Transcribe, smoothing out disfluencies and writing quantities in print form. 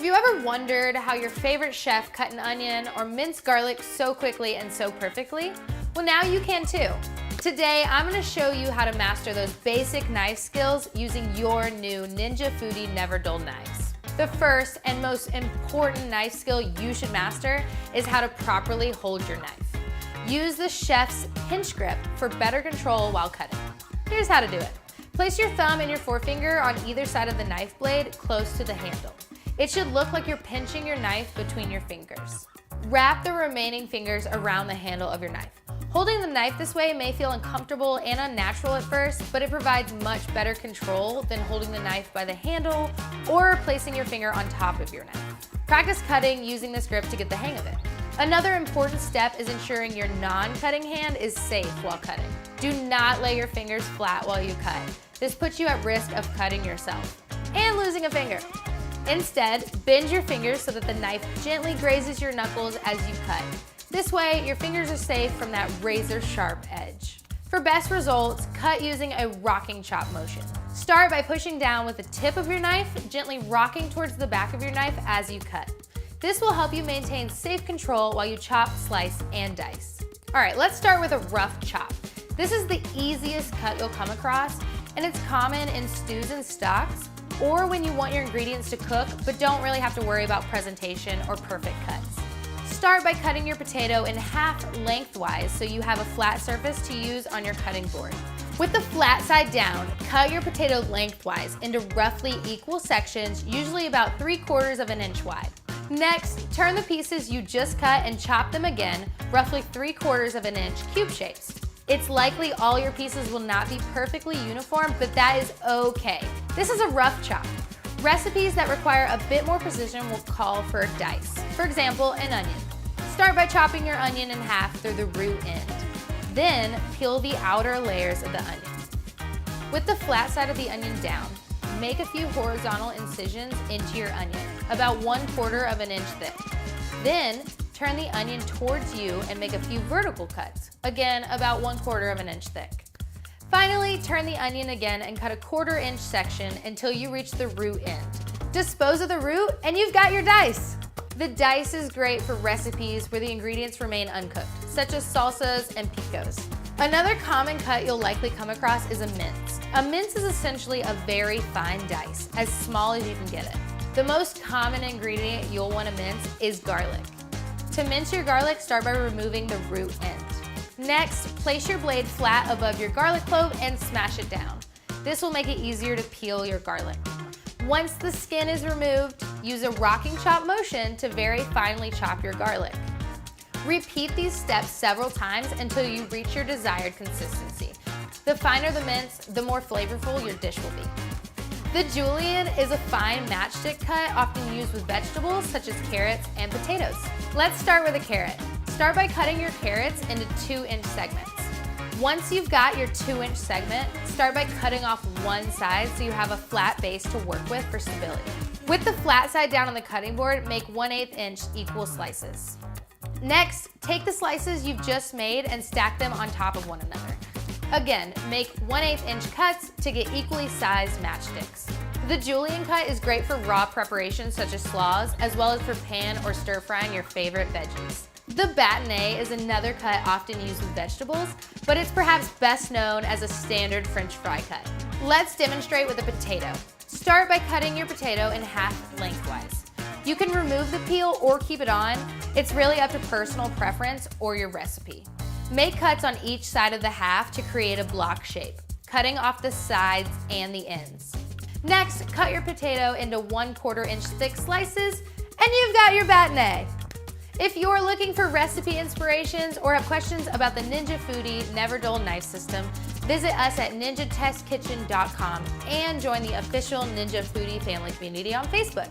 Have you ever wondered how your favorite chef cut an onion or minced garlic so quickly and so perfectly? Well, now you can too. Today, I'm gonna show you how to master those basic knife skills using your new Ninja Foodi NeverDull knives. The first and most important knife skill you should master is how to properly hold your knife. Use the chef's pinch grip for better control while cutting. Here's how to do it. Place your thumb and your forefinger on either side of the knife blade close to the handle. It should look like you're pinching your knife between your fingers. Wrap the remaining fingers around the handle of your knife. Holding the knife this way may feel uncomfortable and unnatural at first, but it provides much better control than holding the knife by the handle or placing your finger on top of your knife. Practice cutting using this grip to get the hang of it. Another important step is ensuring your non-cutting hand is safe while cutting. Do not lay your fingers flat while you cut. This puts you at risk of cutting yourself and losing a finger. Instead, bend your fingers so that the knife gently grazes your knuckles as you cut. This way, your fingers are safe from that razor-sharp edge. For best results, cut using a rocking chop motion. Start by pushing down with the tip of your knife, gently rocking towards the back of your knife as you cut. This will help you maintain safe control while you chop, slice, and dice. All right, let's start with a rough chop. This is the easiest cut you'll come across, and it's common in stews and stocks, or when you want your ingredients to cook but don't really have to worry about presentation or perfect cuts. Start by cutting your potato in half lengthwise so you have a flat surface to use on your cutting board. With the flat side down, cut your potato lengthwise into roughly equal sections, usually about 3/4 of an inch wide. Next, turn the pieces you just cut and chop them again, roughly 3/4 of an inch cube shapes. It's likely all your pieces will not be perfectly uniform, but that is okay. This is a rough chop. Recipes that require a bit more precision will call for a dice. For example, an onion. Start by chopping your onion in half through the root end. Then, peel the outer layers of the onion. With the flat side of the onion down, make a few horizontal incisions into your onion, about 1/4 of an inch thick. Then, turn the onion towards you and make a few vertical cuts, again about 1/4 of an inch thick. Finally, turn the onion again and cut a 1/4 inch section until you reach the root end. Dispose of the root and you've got your dice. The dice is great for recipes where the ingredients remain uncooked, such as salsas and picos. Another common cut you'll likely come across is a mince. A mince is essentially a very fine dice, as small as you can get it. The most common ingredient you'll want to mince is garlic. To mince your garlic, start by removing the root end. Next, place your blade flat above your garlic clove and smash it down. This will make it easier to peel your garlic. Once the skin is removed, use a rocking chop motion to very finely chop your garlic. Repeat these steps several times until you reach your desired consistency. The finer the mince, the more flavorful your dish will be. The julienne is a fine matchstick cut often used with vegetables such as carrots and potatoes. Let's start with a carrot. Start by cutting your carrots into 2-inch segments. Once you've got your 2-inch segment, start by cutting off one side so you have a flat base to work with for stability. With the flat side down on the cutting board, make 1/8 inch equal slices. Next, take the slices you've just made and stack them on top of one another. Again, make 1/8 inch cuts to get equally sized matchsticks. The julienne cut is great for raw preparations such as slaws, as well as for pan or stir frying your favorite veggies. The bâtonnet is another cut often used with vegetables, but it's perhaps best known as a standard French fry cut. Let's demonstrate with a potato. Start by cutting your potato in half lengthwise. You can remove the peel or keep it on. It's really up to personal preference or your recipe. Make cuts on each side of the half to create a block shape, cutting off the sides and the ends. Next, cut your potato into 1/4 inch thick slices, and you've got your bâtonnet. If you're looking for recipe inspirations or have questions about the Ninja Foodi NeverDull knife system, visit us at ninjatestkitchen.com and join the official Ninja Foodi family community on Facebook.